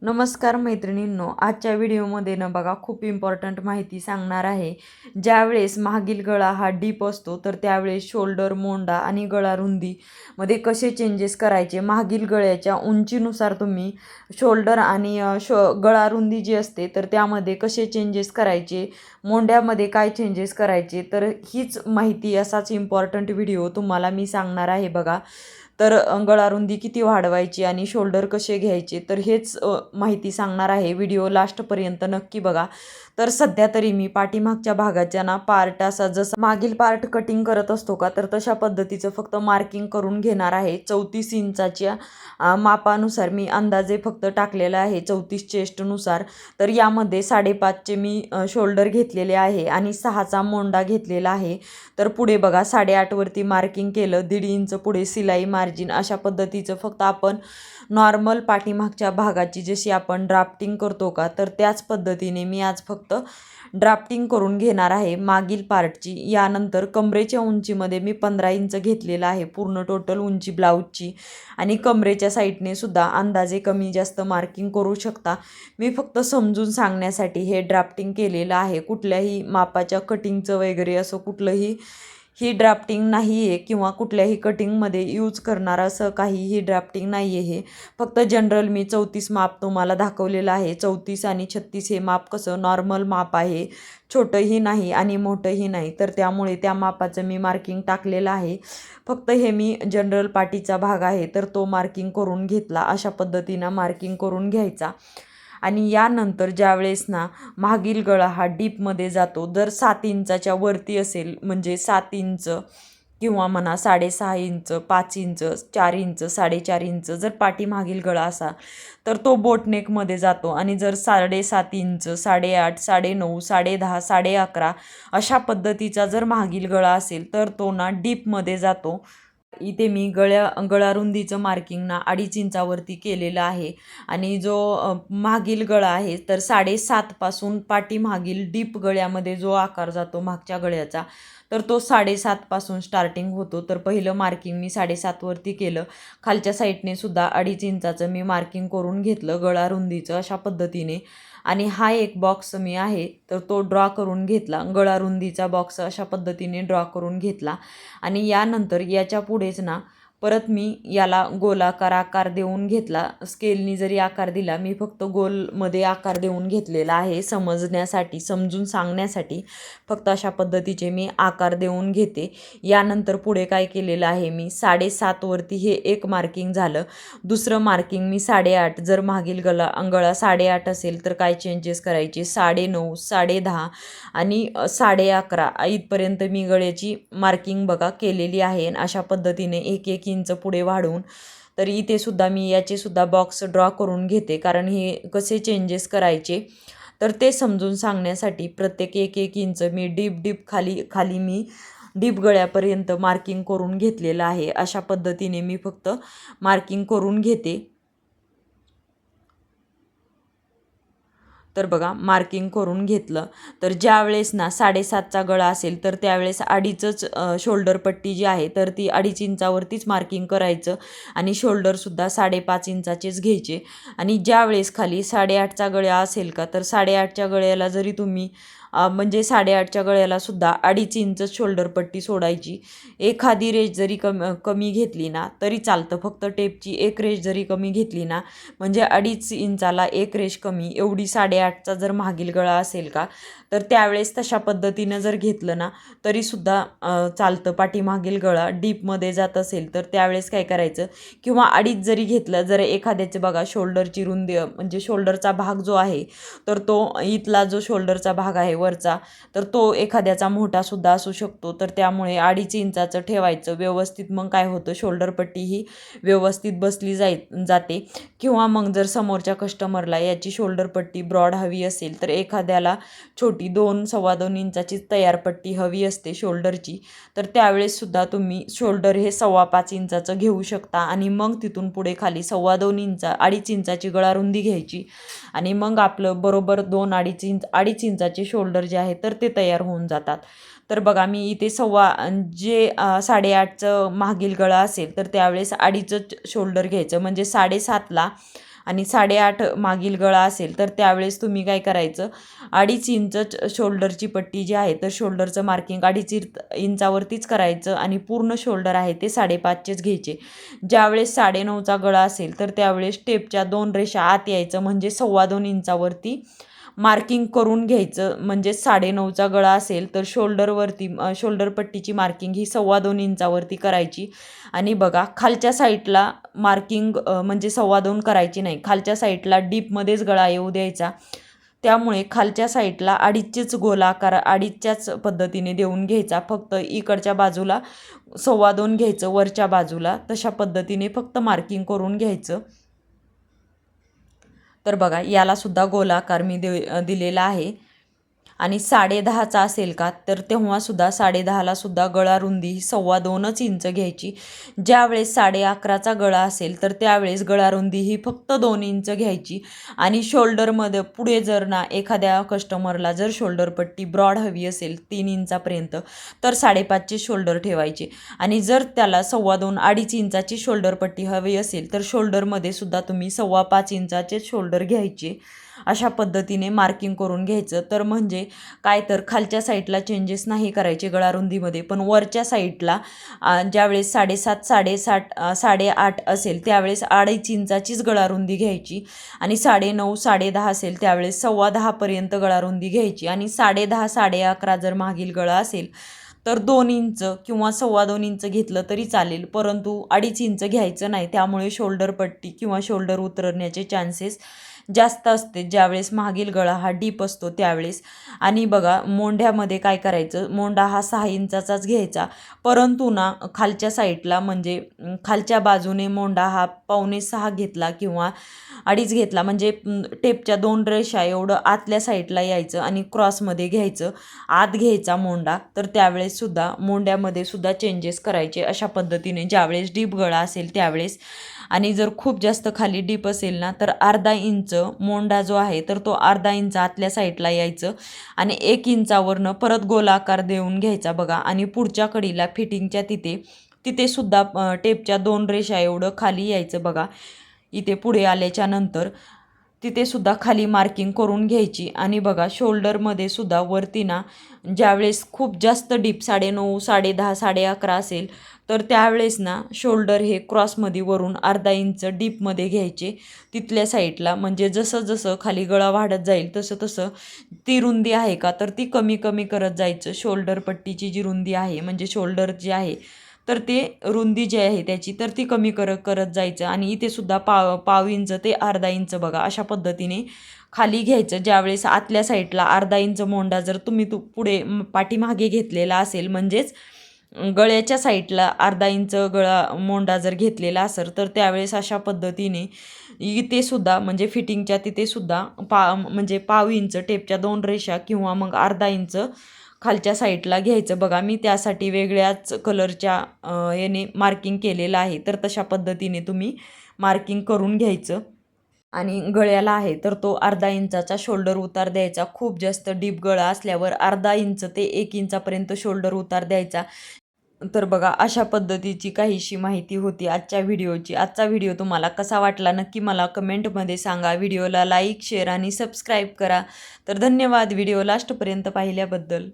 नमस्कार मैत्रिणींनो, आजच्या व्हिडिओमध्ये ना बघा खूप इम्पॉर्टंट माहिती सांगणार आहे. ज्यावेळेस मागील गळा हा डीप असतो तर त्यावेळेस शोल्डर, मोंडा आणि गळा रुंदीमध्ये कसे चेंजेस करायचे. मागील गळ्याच्या उंचीनुसार तुम्ही शोल्डर आणि गळा रुंदी जी असते तर त्यामध्ये कसे चेंजेस करायचे, मोंड्यामध्ये काय चेंजेस करायचे. तर हीच माहिती, असाच इम्पॉर्टंट व्हिडिओ तुम्हाला मी सांगणार आहे बघा. तर गळा रुंदी किती वाढवायची आणि शोल्डर कसे घ्यायचे, तर हेच माहिती सांगणार आहे. व्हिडिओ लास्टपर्यंत नक्की बघा. तर सध्या तरी मी पाठीमागच्या भागाच्या ना पार्ट असा जसा मागील पार्ट कटिंग करत असतो का, तर तशा पद्धतीचं फक्त मार्किंग करून घेणार आहे. 34 इंचाच्या मापानुसार मी अंदाजे फक्त टाकलेला आहे, 34 चेस्टनुसार. तर यामध्ये 5.5चे मी शोल्डर घेतलेले आहे आणि 6चा मोंडा घेतलेला आहे. तर पुढे बघा 8.5 वरती मार्किंग केलं, 1.5 इंच पुढे सिलाई मार्जिन. अशा पद्धतीचं फक्त आपण नॉर्मल पाठीमागच्या भागाची जशी आपण ड्राफ्टिंग करतो का, तर त्याच पद्धतीने मी आज फक्त ड्राफ्टिंग करून घेणार आहे मागील पार्टची. यानंतर कमरेच्या उंचीमध्ये मी 15 इंच घेतलेला आहे पूर्ण टोटल उंची ब्लाऊजची. आणि कमरेच्या साईडने सुद्धा अंदाजे कमी जास्त मार्किंग करू शकता. मी फक्त समजून सांगण्यासाठी हे ड्राफ्टिंग केलेलं आहे. कुठल्याही मापाच्या कटिंगचं वगैरे असं कुठलंही ही ड्राफ्टिंग नाही आहे किंवा कुठल्याही कटिंगमध्ये यूज करणार असं काहीही ड्राफ्टिंग नाही आहे. हे फक्त जनरल मी 34 माप तुम्हाला दाखवलेलं आहे. 34 आणि 36 हे माप कसं नॉर्मल माप आहे, छोटंही नाही आणि मोठंही नाही. तर त्यामुळे त्या मापाचं मी मार्किंग टाकलेलं आहे. फक्त हे मी जनरल पाठीचा भाग आहे तर तो मार्किंग करून घेतला. अशा पद्धतीनं मार्किंग करून घ्यायचा. आणि यानंतर ज्यावेळेस ना मागील गळा हा डीपमध्ये जातो, जर 7 इंचाच्या वरती असेल म्हणजे 7 इंच किंवा म्हणा 6.5 इंच, 5 इंच, 4 इंच, 4.5 इंच जर पाठीमागील गळा असा तर तो बोटनेकमध्ये जातो. आणि जर 7.5 इंच, 8.5, 9.5, 10.5, 11.5 अशा पद्धतीचा जर मागील गळा असेल तर तो ना डीपमध्ये जातो. इथे मी गळा रुंदीचं मार्किंग ना 2.5 इंचावरती केलेलं आहे. आणि जो मागील गळा आहे तर 7.5 पासून पाठीमागील डीप गळ्यामध्ये जो आकार जातो मागच्या गळ्याचा, तर तो 7.5 पासून स्टार्टिंग होतो. तर पहिलं मार्किंग मी 7.5 वरती केलं. खालच्या साईडने सुद्धा 2.5 इंचाचं मी मार्किंग करून घेतलं गळा रुंदीचं अशा पद्धतीने. आणि हा एक बॉक्स मी आहे तर तो ड्रॉ करून घेतला. गळा रुंदीचा बॉक्स अशा पद्धतीने ड्रॉ करून घेतला. आणि यानंतर याच्या पुढेच ना परत मी याला गोलाकार आकार देऊन घेतला. स्केलनी जरी आकार दिला, मी फक्त गोलमध्ये आकार देऊन घेतलेला आहे समजण्यासाठी, समजून सांगण्यासाठी. फक्त अशा पद्धतीचे मी आकार देऊन घेते. यानंतर पुढे काय केलेलं आहे मी 7.5 वरती हे एक मार्किंग झालं. दुसरं मार्किंग मी 8.5, जर मागील गळा 8.5 असेल तर काय चेंजेस करायचे, 9.5, 10.5 आणि 11.5 इथपर्यंत मी गळ्याची मार्किंग बघा केलेली आहे. अशा पद्धतीने 1-1 इंच पुढे वाढवून. तर इथे सुद्धा मी याचे सुद्धा बॉक्स ड्रॉ करून घेते, कारण हे कसे चेंजेस करायचे तर ते समजून सांगण्यासाठी. प्रत्येक 1-1 इंच मी डीप खाली मी डीप गळ्यापर्यंत मार्किंग करून घेतलेलं आहे. अशा पद्धतीने मी फक्त मार्किंग करून घेते. तर बघा मार्किंग करून घेतलं. तर ज्यावेळेस ना 7.5चा गळा असेल तर त्यावेळेस 2.5च शोल्डर पट्टी जी आहे तर ती 2.5 इंचावरतीच मार्किंग करायचं. आणि शोल्डरसुद्धा 5.5 इंचाचेच घ्यायचे. आणि ज्यावेळेस खाली 8.5चा गळा असेल का, तर 8.5च्या गळ्याला जरी तुम्ही म्हणजे 8.5च्या गळ्याला सुद्धा 2.5 इंच शोल्डर पट्टी सोडायची. एखादी रेष जरी कमी घेतली ना तरी चालतं. फक्त टेपची एक रेष जरी कमी घेतली ना म्हणजे 2.5 इंचाला एक रेष कमी, एवढी 8.5चा जर मागील गळा असेल का, तर त्यावेळेस तशा पद्धतीनं जर घेतलं ना तरीसुद्धा चालतं. पाठीमागील गळा डीपमध्ये जात असेल तर त्यावेळेस काय करायचं, किंवा 2.5 जरी घेतलं, जर एखाद्याचे बघा शोल्डरची रुंदी म्हणजे शोल्डरचा भाग जो आहे तर तो इथला जो शोल्डरचा भाग आहे वरचा, तर तो एखाद्याचा मोठासुद्धा असू शकतो. तर त्यामुळे 2.5 इंचाचं ठेवायचं व्यवस्थित. मग काय होतं, शोल्डर पट्टी ही व्यवस्थित बसली जाते. किंवा मग जर समोरच्या कस्टमरला याची शोल्डर पट्टी ब्रॉड हवी असेल तर एखाद्याला छोटी 2-2.25 इंचाची तयार पट्टी हवी असते शोल्डरची, तर त्यावेळेससुद्धा तुम्ही शोल्डर हे 5.25 इंचाचं घेऊ शकता. आणि मग तिथून पुढे खाली 2.25 इंच 2.5 इंचाची गळा रुंदी घ्यायची. आणि मग आपलं बरोबर 2-2.5 इंचाचे शोल्डर जे आहे तर ते तयार होऊन जातात. तर बघा मी इथे जे 8.5चं मागील गळा असेल तर त्यावेळेस 2.5च शोल्डर घ्यायचं. म्हणजे 7.5ला आणि 8.5 मागील गळा असेल तर त्यावेळेस तुम्ही काय करायचं, 2.5 इंच शोल्डरची पट्टी जी आहे तर शोल्डरचं मार्किंग 2.5 इंचावरतीच करायचं आणि पूर्ण शोल्डर आहे ते 5.5चेच घ्यायचे. ज्यावेळेस 9.5चा गळा असेल तर त्यावेळेस टेपच्या 2 रेषा आत यायचं म्हणजे 2.25 इंचावरती मार्किंग करून घ्यायचं. म्हणजे 9.5चा गळा असेल तर शोल्डर पट्टीची मार्किंग ही 2.25 इंचावरती करायची. आणि बघा खालच्या साईडला मार्किंग म्हणजे 2.25 करायची नाही, खालच्या साईडला डीपमध्येच गळा येऊ द्यायचा. त्यामुळे खालच्या साईडला 2.5चेच गोलाकार 2.5च्याच पद्धतीने देऊन घ्यायचा. फक्त इकडच्या बाजूला 2.25 घ्यायचं, वरच्या बाजूला तशा पद्धतीने फक्त मार्किंग करून घ्यायचं. तर बघा याला सुद्धा गोलाकार मी दिलेला आहे. आणि 10.5चा असेल का तर तेव्हासुद्धा 10.5ला सुद्धा गळा रुंदी 2.25 इंच घ्यायची. ज्यावेळेस 11.5चा गळा असेल तर त्यावेळेस गळा रुंदी ही फक्त 2 इंच घ्यायची. आणि शोल्डरमध्ये पुढे जर ना एखाद्या कस्टमरला जर शोल्डर पट्टी ब्रॉड हवी असेल 3 इंचापर्यंत तर 5.5चे शोल्डर ठेवायचे. आणि जर त्याला 2.25 2.5 इंचाची शोल्डर पट्टी हवी असेल तर शोल्डरमध्ये सुद्धा तुम्ही 5.25 इंचाचे शोल्डर घ्यायचे. अशा पद्धतीने मार्किंग करून घ्यायचं. तर म्हणजे काय तर खालच्या साईडला चेंजेस नाही करायचे गळारुंदीमध्ये, पण वरच्या साईडला ज्यावेळेस 7.5 8.5 असेल त्यावेळेस 2.5 इंचाचीच गळारुंदी घ्यायची. आणि 9.5 10.5 असेल त्यावेळेस 10.15पर्यंत गळारुंदी घ्यायची. आणि 10.5 11.5 जर मागील गळा असेल तर 2 इंच किंवा 2.25 इंच घेतलं तरी चालेल, परंतु 2.5 इंच घ्यायचं नाही. त्यामुळे शोल्डर पट्टी किंवा शोल्डर उतरण्याचे चान्सेस जास्त असते ज्यावेळेस मागील गळा हा डीप असतो त्यावेळेस. आणि बघा मोंढ्यामध्ये काय करायचं, मोंढा हा 6 इंचाचाच घ्यायचा, परंतु ना खालच्या साईडला म्हणजे खालच्या बाजूने मोंढा हा 5.25 घेतला किंवा 2.5 घेतला म्हणजे टेपच्या 2 रेषा एवढं आतल्या साईडला यायचं आणि क्रॉसमध्ये घ्यायचं, आत घ्यायचा मोंढा. तर त्यावेळेस सुद्धा मोंढ्यामध्ये सुद्धा चेंजेस करायचे अशा पद्धतीने ज्यावेळेस डीप गळा असेल त्यावेळेस. आणि जर खूप जास्त खाली डीप असेल ना तर 1/2 इंच मोंढा जो आहे तर तो 1/2 इंच आतल्या साईडला यायचं आणि 1 इंचावरनं परत गोलाकार देऊन घ्यायचा बघा. आणि पुढच्या कडीला फिटिंगच्या तिथे सुद्धा टेपच्या 2 रेषा एवढं खाली यायचं बघा. इथे पुढे आल्याच्या नंतर तिथे सुद्धा खाली मार्किंग करून घ्यायची. आणि बघा शोल्डरमध्ये सुद्धा वरती ना ज्यावेळेस खूप जास्त डीप 9.5 10.5 11.5 असेल तर त्यावेळेस ना शोल्डर हे क्रॉसमध्ये वरून 1/2 इंच डीपमध्ये घ्यायचे तिथल्या साईडला. म्हणजे जसं जसं खाली गळा वाढत जाईल तसं तसं ती रुंदी आहे का तर ती कमी कमी करत जायचं. शोल्डर पट्टीची जी रुंदी आहे म्हणजे शोल्डर जे आहे तर ते रुंदी जी आहे त्याची तर ती कमी करत जायचं. आणि इथे सुद्धा पाव इंच ते 1/2 इंच बघा अशा पद्धतीने खाली घ्यायचं. ज्यावेळेस आतल्या साईडला 1/2 इंच मोंढा जर तुम्ही पुढे पाठीमागे घेतलेला असेल म्हणजेच गळ्याच्या साईडला 1/2 इंच मोंढा जर घेतलेला असेल तर त्यावेळेस अशा पद्धतीने इथे सुद्धा म्हणजे फिटिंगच्या तिथे सुद्धा म्हणजे पाव इंच टेपच्या 2 रेषा किंवा मग 1/2 इंच खालच्या साईडला घ्यायचं बघा. मी त्यासाठी वेगळ्याच कलरच्या याने मार्किंग केलेलं आहे, तर तशा पद्धतीने तुम्ही मार्किंग करून घ्यायचं. आणि गळ्याला आहे तर तो 1/2 इंचाचा शोल्डर उतार द्यायचा. खूप जास्त डीप गळा असल्यावर 1/2 इंच ते 1 इंचापर्यंत शोल्डर उतार द्यायचा. तर बघा अशा पद्धतीची काहीशी माहिती होती आजच्या व्हिडिओची. आजचा व्हिडिओ तुम्हाला कसा वाटला नक्की मला कमेंटमध्ये सांगा. व्हिडिओला लाईक शेअर आणि सबस्क्राईब करा. तर धन्यवाद व्हिडिओ लास्टपर्यंत पाहिल्याबद्दल.